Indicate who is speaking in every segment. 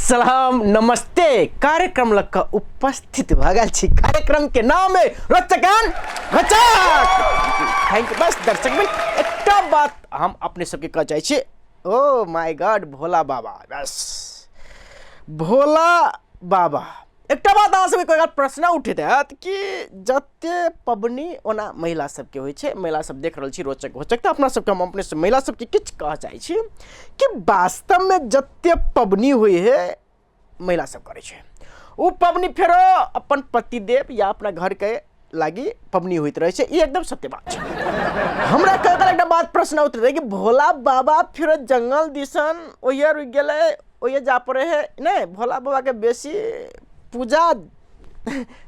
Speaker 1: सलाम नमस्ते कार्यक्रम लग उपस्थित भगल छी। कार्यक्रम के नाम है रोचकान रोचक। Thank you. बस दर्शक मिल एक बात हम अपने सबके कह चाहे छी। ओ माय गॉड भोला बाबा, बस भोला बाबा एक बात अहाँ सबके कोई प्रश्न उठे कि जते पबनी ओना महिला सबके होइ छै, महिला सब देख रहल छी रोचक रोचक, तो अपना सबके हम अपने से महिला सबके किछ कह चाहे छी कि वास्तव में जते पबनी हुई है महिला सब करे छै, उ पबनी फेरो अपन पतिदेव या अपना घर के लागी पबनी होइत रहे छै। ये एकदम सत्य बात छै। हमरा कल एक बात प्रश्न उठे रहे कि भोला बाबा फिर जंगल दिसन ओये रुक गेले, ओये जा पड़े है नहीं, भोला बाबा के बेसी पूजा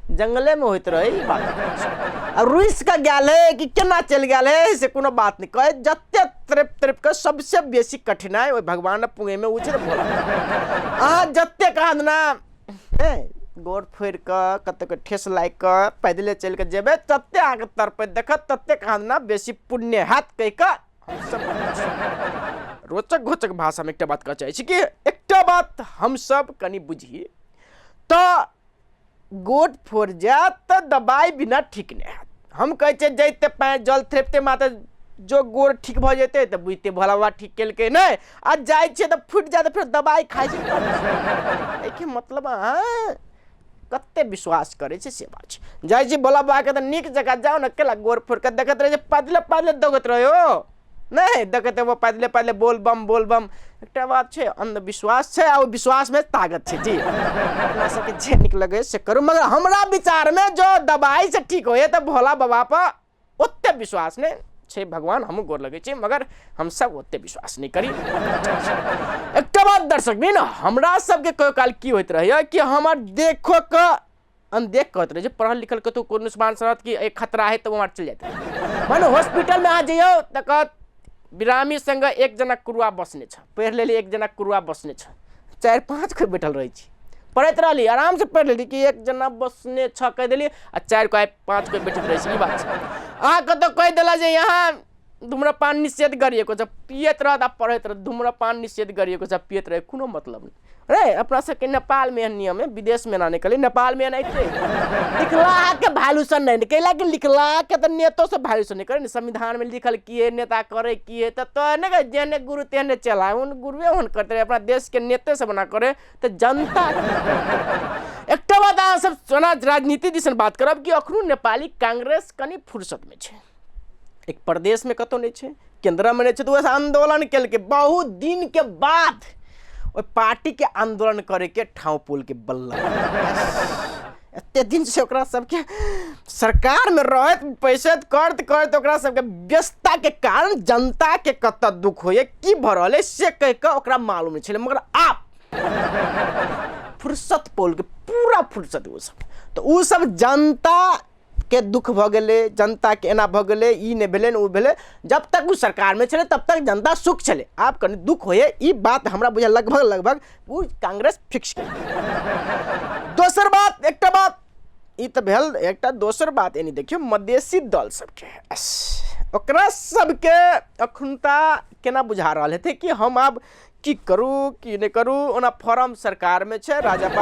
Speaker 1: जंगले में होइत रहे। बात रुइस का गैल है कि केना चल गैल है से कोनो बात नहीं कहे। जते तरफ तरफ का सबसे बेसी कठिनाई ओइ भगवान पुंगे में उछे भोला। आ जते कहन ना गोड़ फोड़ के कत के ठेस लाग के पैदले चल के जेबे तते आगे तर पे देखत तते कहन ना बेसी पुण्य हाथ कह के हम सब रोचक घोचक भाषा में एक बात कह चाहे छी कि एक बात हम सब कनी बुझी तो गोट फोड़ जात तो दवाई बिना ठीक नहीं है। हम कहे जैते पैर जल थ्रेपते माते जो गोड़ ठीक भ जेते तो बुझते भोला बाबा ठीक केल के नहीं, आ जाए छे तो फुट जाते फिर दवाई खाए छे। एके मतलब कते विश्वास करे छे से बात छे। जाए छी भोला बाबा के तो निक जगह जाओ न, केला गोड़ फोड़ के देखत रहे पैदले पैदले दौगत रहो नहीं, देखते वो पैदले पैदले बोल बम एक बात है अंधविश्वास है और विश्वास में ताकत है जी। अपना सबके जे निक लगे से करू, मगर हमरा विचार में जो दवाई से ठीक होए तो भोला बाबा पर ओते विश्वास नहीं छे। भगवान हम गोर लगे छे मगर हम सब ओते विश्वास नहीं करी। एक बात दर्शक भी ना हमरा सबके कोई काल की होइत रहे कि हमार देखो का अनदेख कहते रहे पढ़ल लिखल के तो कोनो समान शरत की एक खतरा है तो वहां चल जाते। मानो हॉस्पिटल में आ जाइयो तो कहत बिरामी संग एक जना कुरुआ बसने छ, पढ़ लेली एक जना कुरुआ बसने छ, 4-5 कोई बैठल रही छी, पढ़त रहली आराम से पढ़ लेली कि एक जना बसने छ कह देली आ 4-5 कोई बैठत रही छी। ई बात छै। अहाँ के तो कह देला जे यहाँ धूम्रपान निषेध गरिएको छ, पियत रहत आ पढ़त रहत, धूम्रपान निषेध गरिएको छ पियत रहे कोनो मतलब नहीं रे। अपना सबके नेपाल में नियम है, विदेश में ना निकले, नेपाल में नहीं थे लिखला के वैल्यूशन नहीं निकला कि लिखला के तो नेतो से वैल्यूशन नहीं करे। संविधान में लिखल की है नेता करे की है तो ने जेने गुरु तेने चला उन गुरुए उन करते रहे, अपना देश के नेते से बना करे तो जनता एक बात अहाँ सब राजनीति दिसन बात करब कि अखनो नेपाली कांग्रेस कनी फुर्सत में छे, एक प्रदेश में कतो नहीं छे, केंद्र में नहीं छे, तो वैसे आंदोलन केल के बहुत दिन के बाद और पार्टी के आंदोलन करे के ठाव पोल के बल्ला एते दिन से ओकरा सबके सरकार में रहत पैसे करत करत ओकरा सबके व्यस्तता के कारण जनता के कत दुख होए की भरले से कह के ओकरा मालूम नहीं छले। मगर आप फुर्सत पोल के पूरा फुर्सत उ सब तो उ सब जनता के दुख भ गेले, जनता के एना भ गेले, ई ने भेले उ भेले। जब तक वो सरकार में चले तब तक जनता सुख चले, आप कने दुख होए ई बात हमरा बुझा लगभग वो कांग्रेस फिक्स कर। दोसर बात एक बात ई तो भेल एक दोसर बात एनी देखियो मधेसी दल सबके ओकरा सबके अखुनता केना बुझा रहल हेते कि हम अब की करू की नहीं करू। ओना फॉर्म सरकार में छे, राजपा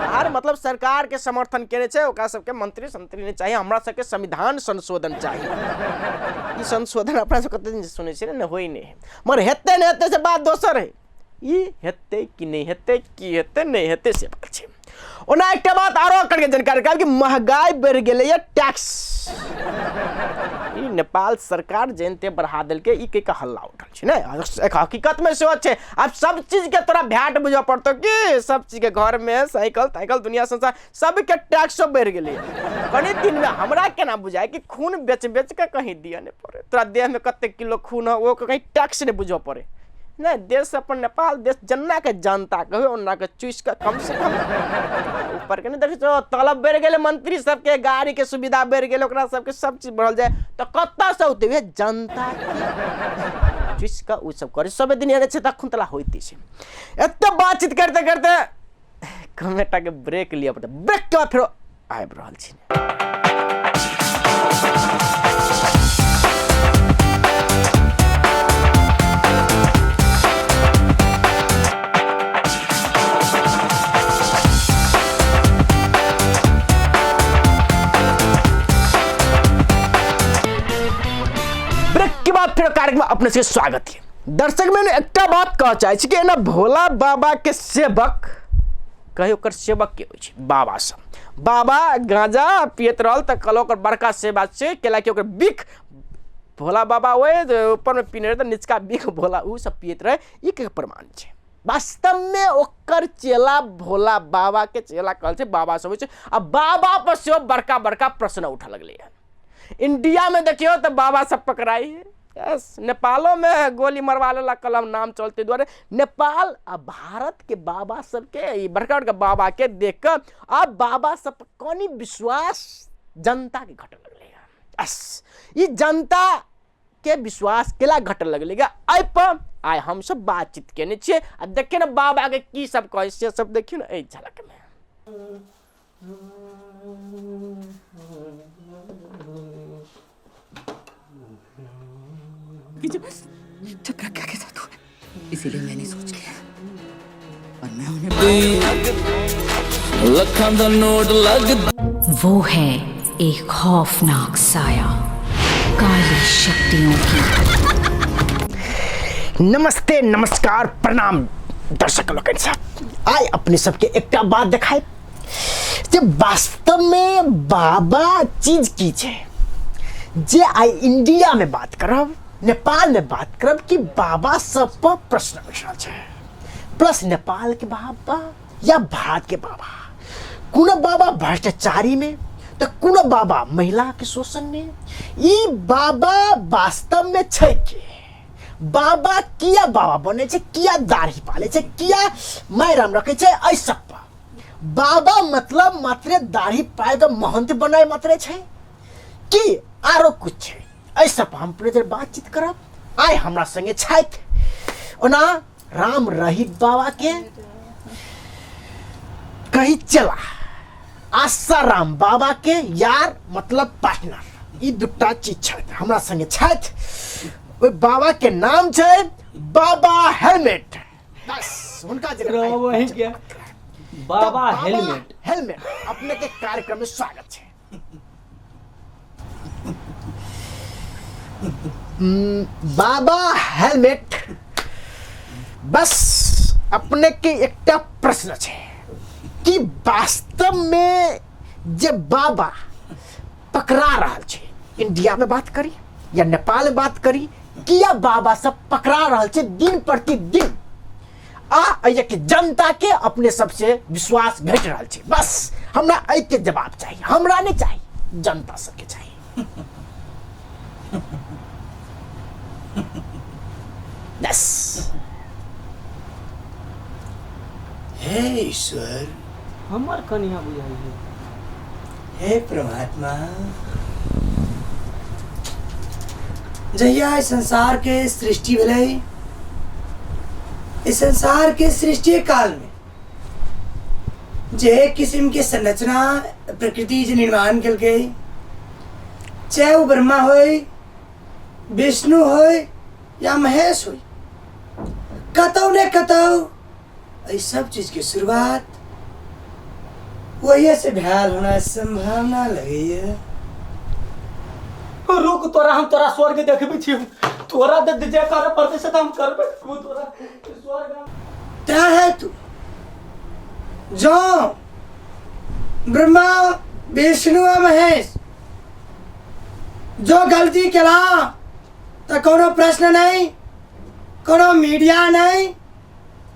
Speaker 1: आर मतलब सरकार के समर्थन केने छे, ओकरा सबके मंत्री संतरी नहीं चाहिए, हमरा सबके संविधान संशोधन चाहिए। ई संशोधन अपना सब कते दिन सुनै छै ने होई नहीं, मगर हेते नहीं हेते से बात दोसर है। ई हेते कि नहीं हेते, की हेते नहीं हेते से बात छै। ओना एक बात आरो करके जानकारी का कि महंगाई बढ़ गेले ये टैक्स ई नेपाल सरकार जनते बढ़ा देल के ई के हल्ला उठल छै ने। एक हकीकत में से छै अब सब चीज के तोरा भैट बुझ पड़तो कि सब चीज के घर में साइकिल दुनिया संसार सब के टैक्स बढ़ गेले। कनी दिन में हमरा केना बुझाय कि खून बेच के कहीं दिया नहीं पड़े, तोरा देह में कते किलो खून है वो कहीं टैक्स नहीं बुझ पड़े नहीं। देश अपन नेपाल देश जन्ना के जनता कहे उन्ना के चुइस के कम से कम ऊपर के नहीं देख तलब बढ़ गेले, मंत्री सबके गाड़ी के सुविधा बढ़ गेले, ओकरा सबके सब चीज बढ़ल जाए तो कत्ता से होते हुए जनता के चुइस का उ सब करे सब दिन याद छै तखुनतला होइते छै। एते बातचीत करते करते कमेटा के ब्रेक लिया पड़ता, ब्रेक के बाद फिर आबि रहल छी। बात फिर कार्यक्रम में अपने से स्वागत है। दर्शक मैंने एक बात कह चाहे कि ना भोला बाबा के सेवक कहे ओकर सेवक के होय बाबा सब। बाबा गांजा पियत रहल त कल ओकर बड़का सेवा से केला कि ओकर बिख भोला बाबा होए ऊपर में पीने रहे तो निचका बिख भोला उ सब पियत रहे। ई के प्रमाण छे। वास्तव में ओकर चेला भोला बाबा के चेला कहल छे बाबा सब छे। अब बाबा पर से बड़का बड़का प्रश्न उठा लगले है। इंडिया में देखियो तो बाबा सब पकड़ाई है। यस, नेपालों में गोली मरवा लेला कलम नाम चलते द्वारे नेपाल अब भारत के बाबा सब के बड़का बड़का बाबा के देख कर अब बाबा सब कौनी विश्वास जनता के घट लगले है। यस, ये जनता के विश्वास केला घट लगलेगा। आई पर आय हम सब बातचीत केने छे। अब देखिए ना बाबा के की सब कहे से सब देखियो ना एक झलक में।
Speaker 2: चक्रा क्या के साथ हुआ, इसीलिए मैंने सोच लिया और मैं उन्हें
Speaker 3: वो है एक खौफनाक साया काली शक्तियों की।
Speaker 1: नमस्ते, नमस्कार, प्रणाम दर्शक लोगन सब। आय अपने सबके एक बात दिखाए जब वास्तव में बाबा चीज की छे जे आई इंडिया में बात करब नेपाल में बात करब कि बाबा सब पर प्रश्न उठल छे। प्लस नेपाल के बाबा या भारत के बाबा कोनो बाबा भ्रष्टाचारी में तो कोनो बाबा महिला के शोषण में। ई बाबा वास्तव में छे के बाबा किया बाबा बने छे, किया दाढ़ी पाले छे, किया मैरम रखे छे। ऐ सब बाबा मतलब मात्र दाढ़ी पाए तो महंत बनाए मात्र छे कि आरो कुछ छे। ऐसा हम प्रेजर बातचीत करब। आय हमरा संगे छथि ओना राम रहीत बाबा के कही चला आसाराम बाबा के यार मतलब पार्टनर। ई दुटा चीज छथि हमरा संगे छथि। ओइ बाबा के नाम छे बाबा हेलमेट। बस उनका जगह
Speaker 4: वही क्या बाबा हेलमेट।
Speaker 1: हेलमेट अपने के कार्यक्रम में स्वागत छे। बाबा हेलमेट बस अपने के एक प्रश्न छे कि वास्तव में जे बाबा पकड़ा रहा छे इंडिया में बात करी या नेपाल में बात करी किया बाबा सब पकड़ा रहा छे दिन प्रतिदिन कि जनता के अपने सबसे विश्वास घट रहा छे। बस हमरा ऐ के जवाब चाहिए, हमरा नहीं चाहिए, जनता सबके चाहिए। Yes.
Speaker 4: हे ईश्वर हमार कन्या बुझाइए। हे परमात्मा जहिया संसार के सृष्टि भेलै इस संसार के सृष्टि काल में जे किस्म के संरचना प्रकृति जे निर्माण कल के चाहे वो ब्रह्मा होय विष्णु होय या महेश होय कतौ ने कतौ ये सब चीज की शुरुआत वही से भैल होना संभावना लगी है।
Speaker 5: रुक तोरा हम तोरा स्वर्ग देखबी छी तोरा दे जे करे पड़ते से हम करबे तोरा स्वर्ग
Speaker 4: क्या है तू जो ब्रह्मा विष्णु और महेश जो गलती कला तो कोनो प्रश्न नहीं, कोनो मीडिया नहीं,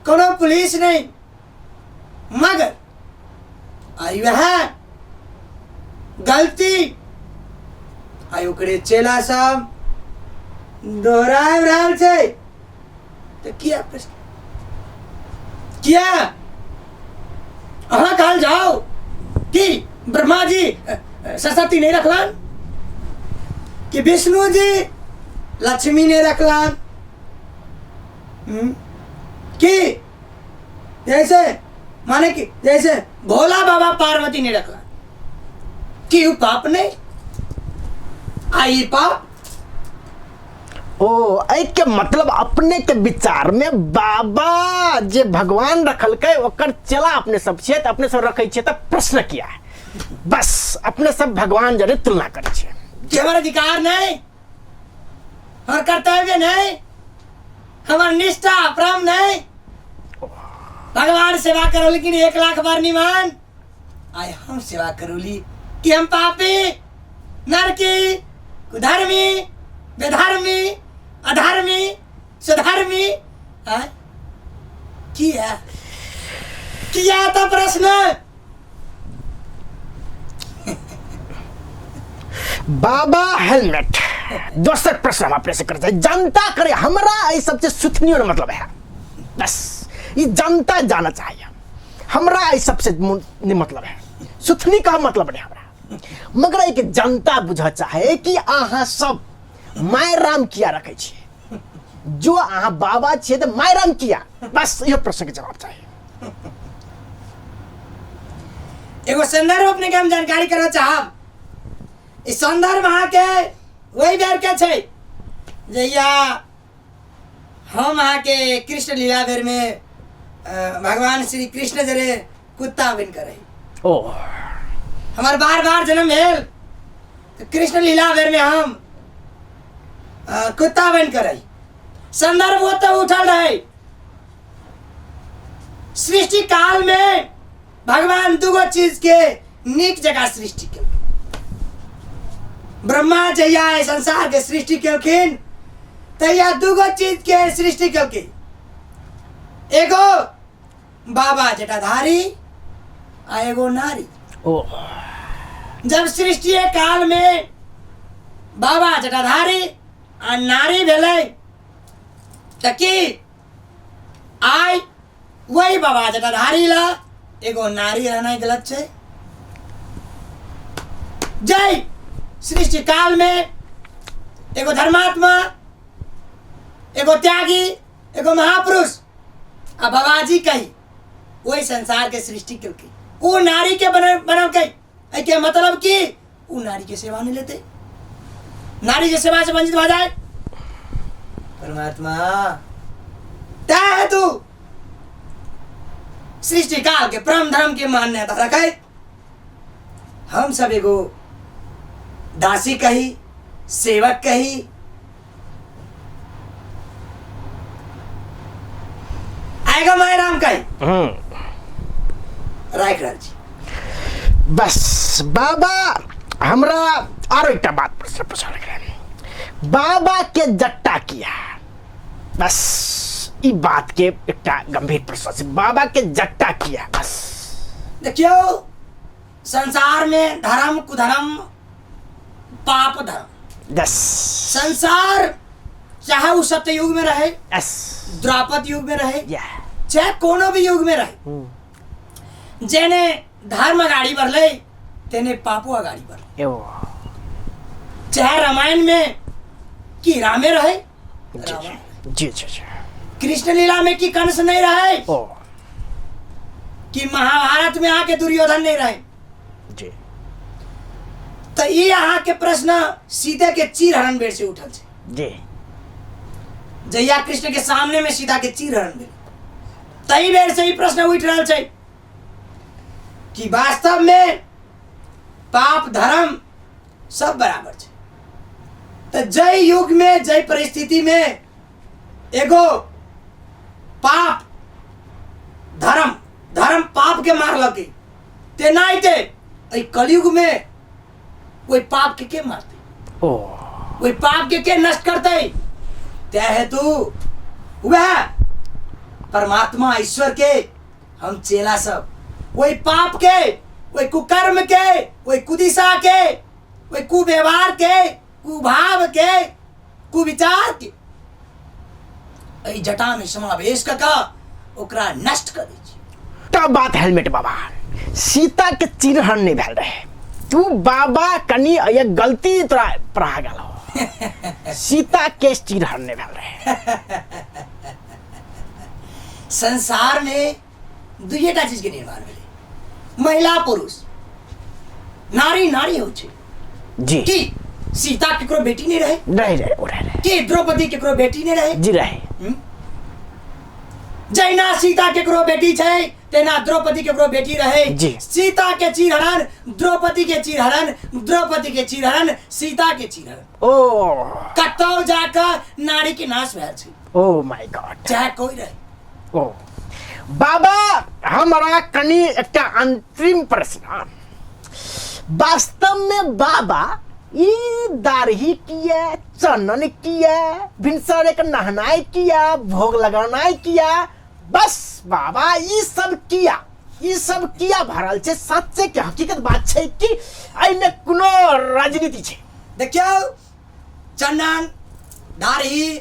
Speaker 4: कोनो पुलिस नहीं, मगर आई वह गलती आई ओकरे चेला सब दोहराए रहल छे तो किया प्रश्न किया अहाँ कहल जाओ कि ब्रह्मा जी सरस्वती नहीं रखलन कि विष्णु जी लक्ष्मी ने रखलन कि जैसे माने कि जैसे भोला बाबा पार्वती ने रखलन कि वो पाप नहीं आई पाप।
Speaker 1: ओ ऐ के मतलब अपने के विचार में बाबा जे भगवान रखल के ओकर चला अपने सब छे त अपने सब रखे छे त प्रश्न किया है। बस अपने सब भगवान जरे तुलना करे छे
Speaker 4: कि हमारा अधिकार नहीं हमार कर्तव्य नहीं, हमार निष्ठा प्रेम नहीं। भगवान सेवा करो लेकिन 1 लाख बार निमान आए हम सेवा करोली कि हम पापी नरकी कुधर्मी बेधर्मी अधर्मी सुधर्मी किया तो प्रश्न।
Speaker 1: बाबा हेलमेट दोसर प्रश्न हम अपने से करते हैं। जनता करे हमरा ये सबसे सुथनियों मतलब है, बस ये जनता जाना चाहिए। हमरा ये सबसे मतलब है, सुथनी का मतलब नहीं हमरा, मगर एक जनता बुझ चाहे कि अहाँ सब माय राम किया रखे छे, जो अहाँ बाबा छे तो माय राम किया, बस यह प्रश्न के जवाब चाहिए।
Speaker 4: एगो संदर्भ अपने के हम जानकारी करना चाहब। इस संदर्भ अहाँ के वही बेर के छे जहिया हम अहाँ के कृष्ण लीला बेर में भगवान श्री कृष्ण जरे कुत्ता बन करे
Speaker 1: ओ
Speaker 4: हमार बार बार जन्म भेल तो कृष्ण लीला बेर में हम कुत्ता बन करे संदर्भ वो तो उठल रहे। सृष्टि काल में भगवान दूगो चीज के नीक जगह सृष्टि के ब्रह्मा जहिया संसार के सृष्टि केलखिन तहिया दूगो चीज के सृष्टि केलखिन, एगो बाबा जटाधारी आ एगो नारी।
Speaker 1: ओ
Speaker 4: जब सृष्टि काल में बाबा जटाधारी आ नारी भेले त की आई वही बाबा जटाधारी ला एगो नारी रहना गलत छे। जय सृष्टि काल में एगो धर्मात्मा एगो त्यागी एगो महापुरुष आ बाबाजी कही वही संसार के सृष्टि के वो नारी के बनल कही के मतलब कि वो नारी के सेवा नहीं लेते, नारी के सेवा से वंचित हो जाए। परमात्मा क्या है तू सृष्टि काल के परम धर्म की मान्यता रखे, हम सब एगो दासी कही सेवक कही आएगा माय राम कही रायखराज जी।
Speaker 1: बस बाबा हमरा और एक बात प्रश्न पूछा लग रहा, बाबा के जट्टा किया, बस ई बात के एक गंभीर प्रश्न से बाबा के जट्टा किया। बस
Speaker 4: देखियो संसार में धर्म कुधर्म पाप धर्म
Speaker 1: दस
Speaker 4: संसार चाहे वो सत्य युग में रहे द्वापर युग में रहे चाहे कोनो भी युग में रहे, जेने धर्म अगाड़ी बढ़ले तेने पापो अगाड़ी बढ़ले। चाहे रामायण में की रामे रहे
Speaker 1: जी जी जी,
Speaker 4: कृष्ण लीला में की कंस नहीं रहे कि महाभारत में आके दुर्योधन नहीं रहे
Speaker 1: जी।
Speaker 4: तो ये यहाँ के प्रश्न सीता के चीर हरण बेर से उठल छे
Speaker 1: जी।
Speaker 4: जहिया कृष्ण के सामने में सीता के चीर हरण बेर तई बेर से ही प्रश्न उठ रहा छे कि वास्तव में पाप धर्म सब बराबर छे। तो जय युग में जय परिस्थिति में एगो पाप धर्म धर्म पाप के मार लगे ते नहीं थे कलयुग में कोई पाप के मारते कोई पाप के नष्ट करते त्या है तू वह परमात्मा ईश्वर के हम चेला सब वही पाप के वही कुकर्म के वही कुदिशा के वही कुव्यवहार के कुभाव के कुविचार के जटा में समावेश का ओकरा नष्ट कर दीजिए।
Speaker 1: तब बात हेलमेट बाबा सीता के चिरहरण नहीं भेल रहे, तू बाबा कनी ये गलती तोरा पढ़ा गल हो सीता के चिरहरण नहीं भेल रहे।
Speaker 4: संसार में दुईटा चीज के निर्माण भेले, महिला पुरुष नारी नारी हो छे
Speaker 1: जी
Speaker 4: कि सीता केकरो बेटी नहीं रहे
Speaker 1: रहे रहे
Speaker 4: कि द्रौपदी केकरो बेटी नहीं रहे
Speaker 1: जी रहे।
Speaker 4: जैना सीता केकरो बेटी छै तेना द्रौपदी केकरो बेटी रहे।
Speaker 1: जी।
Speaker 4: सीता के चीरहरण, द्रौपदी के चीरहरण, द्रौपदी के चीरहरण, सीता के चीरहरण।
Speaker 1: ओ
Speaker 4: कतौ जाकर नारी के नाश भेल छै,
Speaker 1: ओ माय गॉड।
Speaker 4: चाहे कोई रहे।
Speaker 1: ओ बाबा हमारा कनी एकटा अंतिम प्रश्न, वास्तव में बाबा ये दाढ़ी किया, चनन किया, भिनसरे का नहनाई किया, भोग लगाना किया, बस बाबा ये सब किया भरल छै, सच्चे के हकीकत बात छै कि एमे कोनो राजनीति छै?
Speaker 4: देखियो, चंदन, दाढ़ी,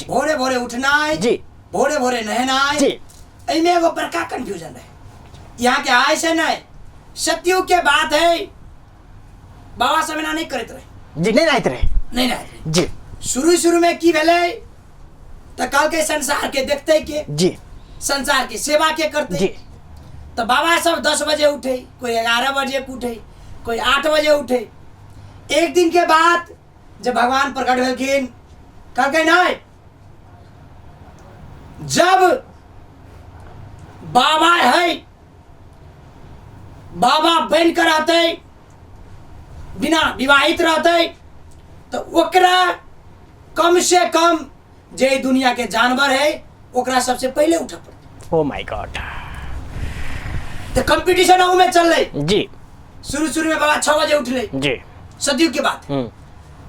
Speaker 4: भोरे भोरे उठनाइ,
Speaker 1: जी।
Speaker 4: भोरे भोरे नहनाइ,
Speaker 1: जी।
Speaker 4: एमे एगो बड़का कंफ्यूजन है। यहाँ के आय से नहीं, सत्युग के बात है। बाबा सब एना नहीं करते रहे।
Speaker 1: जी नहीं रहते रहे।
Speaker 4: नहीं रहे।
Speaker 1: जी।
Speaker 4: शुरू में की भेले तो कल के संसार के देखते के,
Speaker 1: जी।
Speaker 4: संसार की सेवा के करते।
Speaker 1: जी।
Speaker 4: तो बाबा सब 10 बजे उठे, कोई 11 बजे उठे, कोई 8 बजे उठे। एक दिन के बाद जब भगवान प्रकट भेलखिन, कहलकै नहीं, जब बाबा है, बाबा बन कर रहते, बिना विवाहित रहते, तो ओकरा कम से कम जे दुनिया के जानवर है ओकरा सबसे पहले उठा पड़ते।
Speaker 1: ओ माय गॉड।
Speaker 4: तो कंपटीशन में चल रही।
Speaker 1: जी।
Speaker 4: शुरू में बाबा 6 बजे उठले।
Speaker 1: जी।
Speaker 4: सदियों के बाद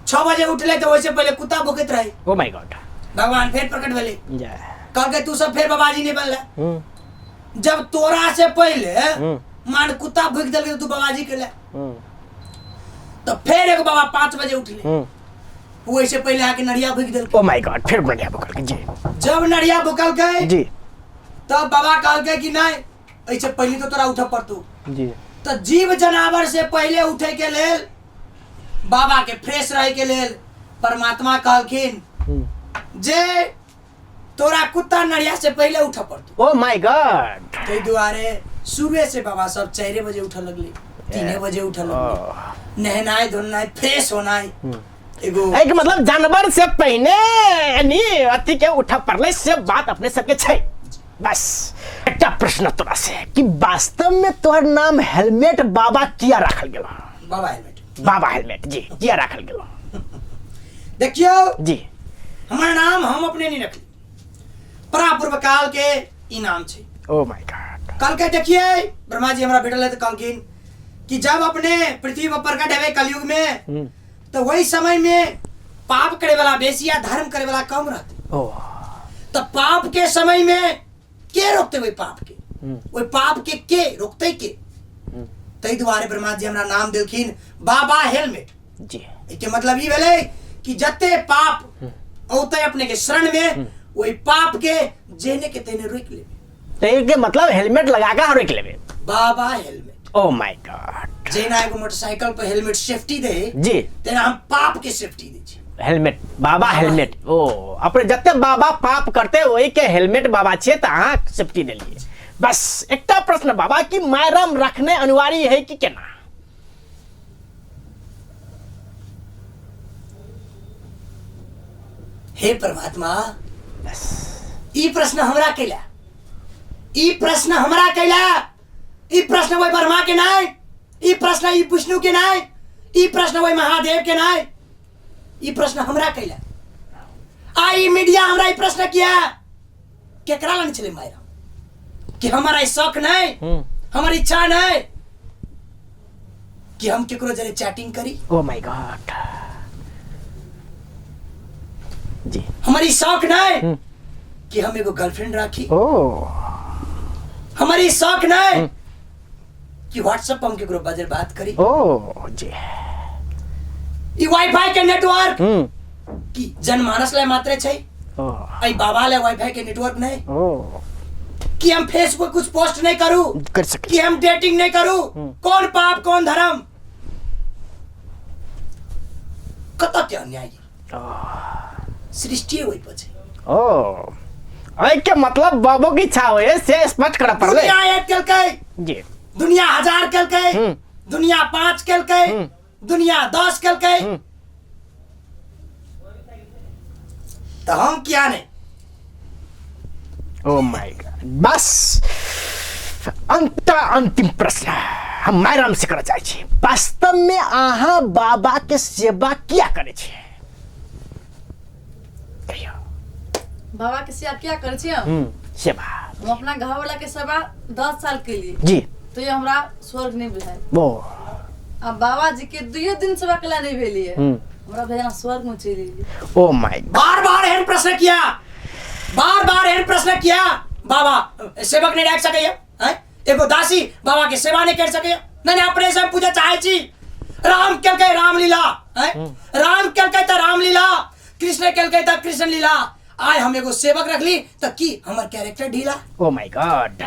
Speaker 4: 6 बजे उठले तो वैसे पहले कुत्ता भूकत रहे।
Speaker 1: ओ माय गॉड।
Speaker 4: भगवान फिर प्रकट भेले,
Speaker 1: जय।
Speaker 4: कहलकै तू सब फिर बाबाजी नहीं बनला। जब तोरा से पहले मान कुत्ता भूक दिल तू बाबाजी के ले। तो फिर एक बाबा 5 बजे उठले, वो ऐसे पहले आके नड़िया भूक दिल।
Speaker 1: ओ माय गॉड, फिर नड़िया भूकल के। जी।
Speaker 4: जब नड़िया भूकल के
Speaker 1: जी।
Speaker 4: तब बाबा कहलकै कि नहीं, ऐसे पहले तो तोरा उठ पड़तू।
Speaker 1: जी।
Speaker 4: तो जीव जनावर से पहले उठे के लेल, बाबा के फ्रेश रहे के लेल परमात्मा कहलखिन जे तोरा कुत्ता नड़िया से पहले उठ पड़तू।
Speaker 1: ओ माय गॉड।
Speaker 4: ताहि दुआरे सुबह से बाबा सब 4 बजे उठ लगले, 3 बजे उठ लगले, नहनाए धोनाए, फ्रेश होनाए। एगो
Speaker 1: एक मतलब जानवर से पहले यानी अति के उठा पड़ले से बात अपने सबके छै। बस एकटा प्रश्न तोरा से कि वास्तव में तोहर नाम हेलमेट बाबा किया रखल गेलो?
Speaker 4: बाबा हेलमेट।
Speaker 1: बाबा हेलमेट जी किया रखल गेलो?
Speaker 4: देखियो
Speaker 1: जी।
Speaker 4: हमारा नाम हम अपने नहीं रखली, परापूर्व काल के ई नाम छै।
Speaker 1: ओ माय गॉड।
Speaker 4: कल के देखिए ब्रह्मा जी हमारा भेटल है तो कहलखिन कि जब अपने पृथ्वी पर प्रकट हेबे कलयुग में, तो वही समय में पाप करे वाला बेसी या धर्म करे वाला कम रहते।
Speaker 1: ओ
Speaker 4: तो पाप के समय में के रोकते वही पाप के, वही पाप के रोकते के। तई दुआरे ब्रह्मा जी हमरा नाम देलखिन बाबा हेलमेट
Speaker 1: जी।
Speaker 4: के मतलब ई भेले कि जते पाप औते अपने के शरण में, वही पाप के जेने के तेने रोक लेबे।
Speaker 1: तो एक मतलब हेलमेट लगा के रोक लेबे।
Speaker 4: बाबा हेलमेट।
Speaker 1: Oh my God.
Speaker 4: जेना एगो मोटरसाइकिल पर हेलमेट सेफ्टी दे
Speaker 1: जी,
Speaker 4: तेना हम पाप के सेफ्टी दे छी।
Speaker 1: हेलमेट बाबा हेलमेट। ओ अपने जते बाबा पाप करते वही के हेलमेट बाबा छे त अहाँ सेफ्टी देलिए। बस एकटा प्रश्न बाबा कि मायरम रखने अनिवार्य है कि केना?
Speaker 4: हे परमात्मा, ई प्रश्न हमरा कैला, ई प्रश्न हमरा कैला, ई प्रश्न वही ब्रह्मा के नाय, ई प्रश्न ई विष्णु के नाय, ई प्रश्न वही महादेव के नाय, ई प्रश्न हमरा कैला। आई मीडिया हमरा ई प्रश्न किया केकरा लन चले मायरा कि हमारा शौक नहीं, हमारी इच्छा नहीं कि हम केकरो जरे चैटिंग करी।
Speaker 1: ओ माय गॉड जी।
Speaker 4: हमारी शौक नहीं कि हम एगो गर्लफ्रेंड राखी।
Speaker 1: ओ
Speaker 4: हमारी शौक नहीं कि व्हाट्सएप पर हम केकरो बजर बात करी।
Speaker 1: ओ जी।
Speaker 4: ई वाईफाई के नेटवर्क की जनमानस ले मात्र छै।
Speaker 1: ओ
Speaker 4: आई बाबा ले वाईफाई के नेटवर्क नहीं
Speaker 1: ओ
Speaker 4: कि हम फेसबुक कुछ पोस्ट नहीं करूं,
Speaker 1: कर सके
Speaker 4: कि हम डेटिंग नहीं करूं। कौन पाप कौन धर्म, कत के अन्याय सृष्टि होई पछे।
Speaker 1: ओ आई के मतलब बाबू की इच्छा होए से स्पष्ट करा पड़ले।
Speaker 4: दुनिया एक केलकै
Speaker 1: जी,
Speaker 4: दुनिया 1000 केलकै, दुनिया 5 केलकै, दुनिया 10 केलकै, तो हम क्या नहीं?
Speaker 1: ओ माय गॉड बस अंतिम प्रश्न हम मायराम से करना चाहे छी वास्तव में अहाँ बाबा के सेवा किया करे छी कहियो
Speaker 6: बाबा के सेवा क्या करे छियै
Speaker 1: सेवा
Speaker 6: हम अपना घर वाला के सेवा 10 साल के लिए
Speaker 1: जी
Speaker 6: तो ये हमरा स्वर्ग नहीं बुझाए
Speaker 1: वो
Speaker 6: अब बाबा जी के 2 दिन सेवा कला नहीं भेलिए हमरा भेजना स्वर्ग में चली गेली
Speaker 1: ओ माय
Speaker 4: बार बार एहन प्रश्न किया बाबा सेवक नहीं राख सकैया हैं एगो दासी बाबा के सेवा नहीं कर सकैया नहीं अपने से पूछे चाहे छी राम केलकै रामलीला हैं राम केलकै त रामलीला कृष्ण केलकै त कृष्ण लीला आय हम एगो सेवक रखली त की हमर कैरेक्टर ढीला
Speaker 1: ओ माय गॉड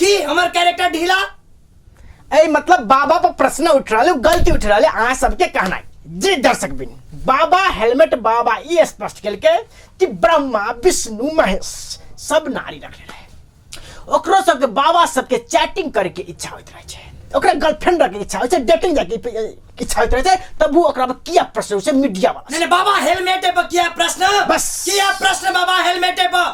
Speaker 4: की हमर कैरेक्टर ढीला
Speaker 1: ए मतलब बाबा पर प्रश्न उठ रहा गलती उठ रहा अहाँ सबके कहना जी दर्शक बिन बाबा हेलमेट बाबा ये स्पष्ट कल के कि ब्रह्मा विष्णु महेश सब नारी रखले रहे ओकरो सबके बाबा सबके चैटिंग करे के इच्छा होइत रहे छै ओकरा गर्लफ्रेंड रखे इच्छा होइत छै डेटिंग जाके इच्छा होइत रहे छै तब वो ओकरा पर किया प्रश्न उसे मीडिया वाला
Speaker 4: नहीं बाबा हेलमेट पर किया प्रश्न
Speaker 1: बस
Speaker 4: किया प्रश्न बाबा हेलमेट पर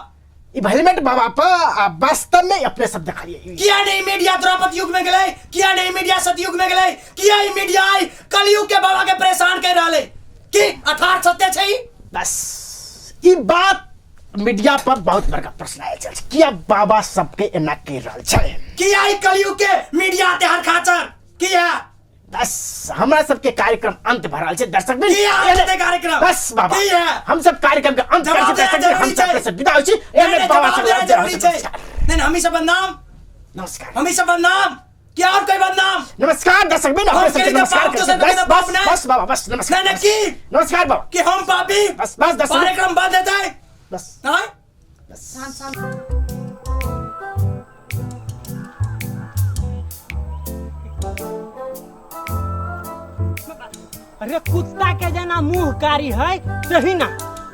Speaker 1: ई हेलमेट बाबा पर वास्तव में अपने सब दिखाइए
Speaker 4: किया नहीं मीडिया द्रौपदी युग में गए किया नहीं मीडिया सतयुग में गए किया ही मीडिया आई कलयुग के बाबा के परेशान कर रहा कि अठार सत्य छै
Speaker 1: बस ई बात मीडिया पर बहुत बड़का प्रश्न आयल छै किया बाबा सबके एना कह रहल छै
Speaker 4: किया ही कलयुग के मीडिया ते हर खाचर किया
Speaker 1: बस हमरा सबके कार्यक्रम अंत भर रहल छै दर्शक बिन
Speaker 4: किया अंत कार्यक्रम
Speaker 1: बस बाबा
Speaker 4: किया
Speaker 1: हम सब कार्यक्रम के अंत कर दर्शक बिन हम सब से विदा होई छी एने बाबा से
Speaker 4: नहीं हम ही सब बदनाम
Speaker 1: नमस्कार
Speaker 4: हम ही सब बदनाम क्या और कोई बदनाम
Speaker 1: नमस्कार दर्शक बिन हम सब नमस्कार बस बाबा बस नमस्कार
Speaker 4: नहीं की
Speaker 1: नमस्कार बाबा
Speaker 4: कि हम पापी
Speaker 1: बस बस दर्शक
Speaker 4: कार्यक्रम बंद देता है
Speaker 1: बस
Speaker 4: हां
Speaker 5: अरे कुत्ता के जना मुंह कारी है सही ना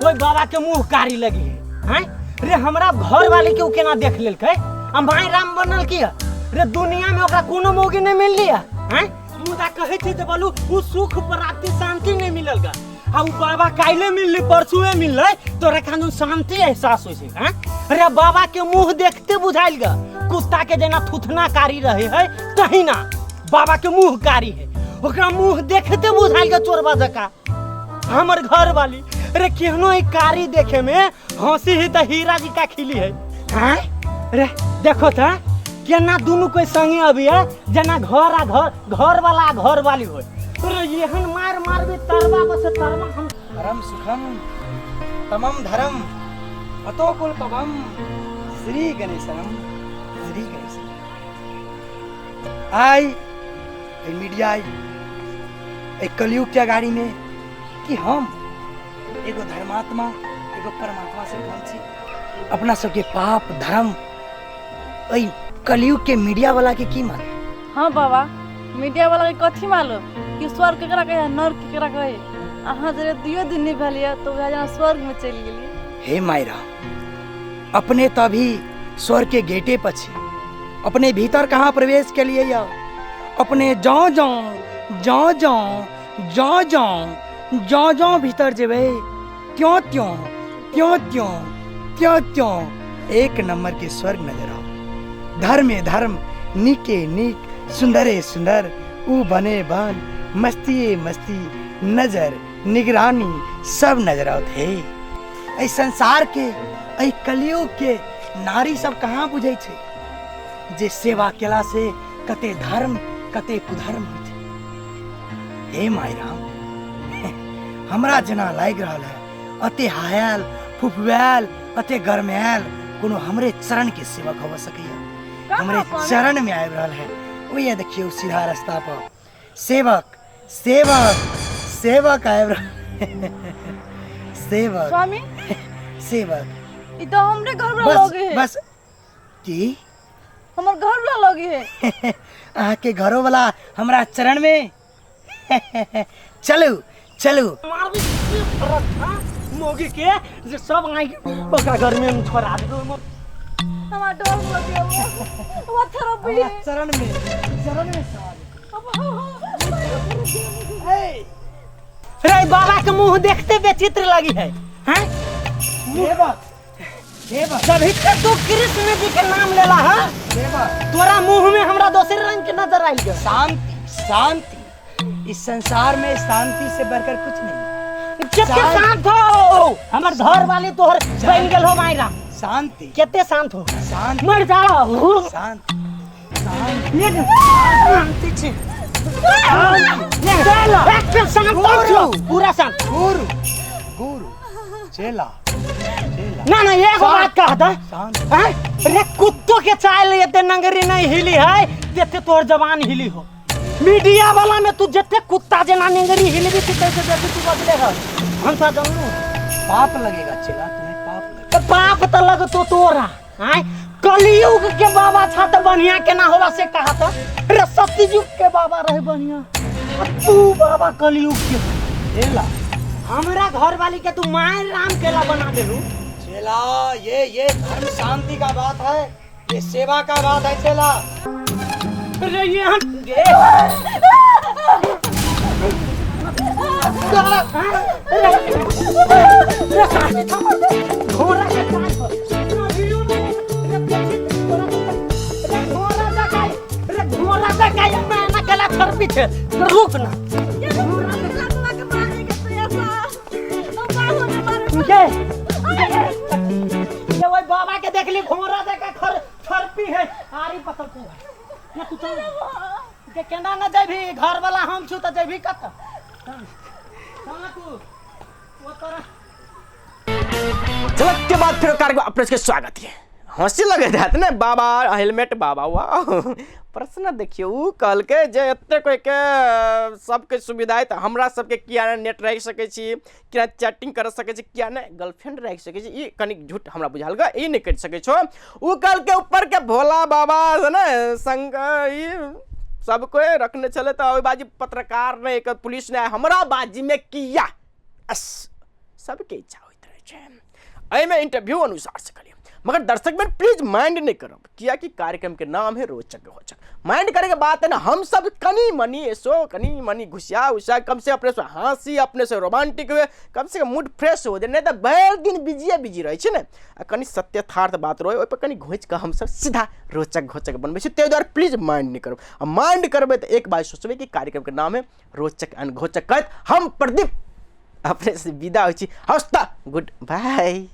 Speaker 5: कोई बाबा के मुंह कारी लगी है रे हमरा घर वाले के केना देख लेलकै हम भाई राम बनल किया रे दुनिया में ओकरा कोनो मौके नहीं मिल लिया हैं मुदा कहै छी जे बोलू उ सुख प्राप्ति शांति नहीं मिलल गा हम बाबा काइले मिलली परसुए मिललै तोरा कानून शांति एहसास होई छै हैं रे बाबा के मुंह देखते बुझाइल गा कुत्ता के जना थुथना कारी रहे है तही ना बाबा के मुंह कारी है ओकरा मुंह देखते बुझाइल गा चोरबा जका हमर घर वाली रे केहनो ई कारी देखे में हंसी ही त हीरा जी का खिली है हैं रे देखो त केना दुनु कोई संगे अभी है जना घर वाला घर वाली होय रे एहन मार भी तरवा बस तरवा हम
Speaker 4: परम सुखम तमम धर्म अतो कुल पवम श्री गणेशम आई ए मीडिया आई एक कलयुग के गाड़ी में कि हम एगो धर्मात्मा एगो परमात्मा से कौन छी अपना सबके पाप धर्म ऐ कलयुग के मीडिया वाला के की मान
Speaker 6: हां बाबा मीडिया वाला के कथि मालूम कि स्वर्ग केकरा कहे नरक केकरा कहे अहाँ जरे 2 दिन नहीं भेलिए तो जना स्वर्ग में चली गेली
Speaker 4: हे मायरा अपने तभी स्वर्ग के गेटे पर छी अपने भीतर कहाँ प्रवेश के लिए या अपने जाओ भीतर जेबे त्यों त्यों एक नंबर के स्वर्ग नजर आओ धर्मे धर्म निके निक सुंदरे सुंदर ऊ बने बन मस्ती नजर निगरानी सब नजर आओ थे ऐ संसार के ऐ कलयुग के नारी सब कहाँ बुझे छे जे सेवा केला से कते धर्म कते कुधर्म होय छै हे माय राम हमरा जना लाग रहल है अते हायल फुफवेल अते गरमेल कोनो हमरे चरण के सेवक हो सकैया हमरे चरण में आबि रहल है ओए देखियो सीधा रास्ता पर सेवक आबि रहल सेवक
Speaker 6: स्वामी
Speaker 4: सेवक
Speaker 6: ई तो हमरे घर वाला लोग है
Speaker 4: बस की
Speaker 6: हमर घर वाला लोग है
Speaker 4: अहाँ के घरो वाला हमरा चरण में चलू
Speaker 5: मोगी के जे सब आई ओकरा घर में छोड़ा दे
Speaker 6: हमार डर लगे वो थेरेपी
Speaker 4: चरण में
Speaker 5: रे बाबा के मुंह देखते विचित्र लगी है हैं जब तक तू कृष्ण जी के नाम लेला है तोरा मुंह में हमरा दूसरे रंग के नजर आई गया।
Speaker 4: शांति इस संसार में शांति से बढ़कर कुछ नहीं।
Speaker 5: कितने शांत हो हमर घर वाली तोहर बन गेल हो मायरा।
Speaker 4: शांति
Speaker 5: कितने शांत हो
Speaker 4: शांत
Speaker 5: मर जा
Speaker 4: शांत
Speaker 5: पूरा शांत।
Speaker 4: गुरु गुरु चेला
Speaker 5: ना ये बात कहा था।
Speaker 4: शांत
Speaker 5: अरे कुत्तों के चाल ये नंगरी नहीं हिली है जैसे तोर जवान हिली हो। मीडिया वाला में तू जैसे कुत्ता जना नंगरी हिली भी तू कैसे जैसे तू बदलेगा हम सा जानू।
Speaker 4: पाप लगेगा चेला तुम्हें पाप लगेगा।
Speaker 5: तो पाप तो लग तो तोरा हैं कलयुग के बाबा था तो बढ़िया के ना होला से कहा था। अरे सतयुग के बाबा रहे बढ़िया तू बाबा कलयुग के
Speaker 4: चेला
Speaker 5: हमरा घर वाली के तू माय राम केला बना देलू।
Speaker 4: चेला ये धर्म शांति का बात है, ये सेवा का बात है चेला।
Speaker 5: अरे ये हम घोड़ा के कान पर घोड़ा का मैं ना गला कर पीछे रुक ना ये वही बाबा के देख ली घोड़ा देखा खरपी है आरी पत्थर को ये तू चल के केना न जाबी घर वाला हम छु त जाबी कत कहां तू वो तोरा
Speaker 1: झलक के बाद फिर कार्यक्रम अपने के स्वागत है। हंसी लगे जाते ना बाबा हेलमेट बाबा वाह प्रश्न देखियो उ कल के जे एते कोई के सबके सुविधा है त हमरा सबके किया नेट रख सके छी किया चैटिंग कर सके छी किया ने गर्लफ्रेंड रख सके छी ई कनिक झूठ हमरा बुझाल ग ई नहीं कर सके छो उ कल के ऊपर के भोला बाबा है ना संग ई सब कोई रखने चले तो बाजी पत्रकार ने एक पुलिस ने हमरा बाजी में किया सबके इच्छा होइत रहे छे एमे इंटरव्यू अनुसार से करिए मगर दर्शक में प्लीज माइंड नहीं करब किया कि कार्यक्रम के नाम है रोचक रोचक माइंड करे के बात है ना हम सब कनी मनी घुसिया उसिया कम से अपने से हंसी अपने से रोमांटिक हुए कम से कम मूड फ्रेश हो जाए नहीं तो भर दिन बिजी रहे छे ना कनी सत्यथार्थ बात रहे ओइ पर कनी घोच के हम सब सीधा रोचक घोचक बनबे छी ते द्वारा प्लीज माइंड नहीं करब आ माइंड करबे तो एक बार सोचबे कि कार्यक्रम के नाम है रोचक एंड घोचक कहत हम प्रदीप अपने से विदा हो छी हस्ता गुड बाय।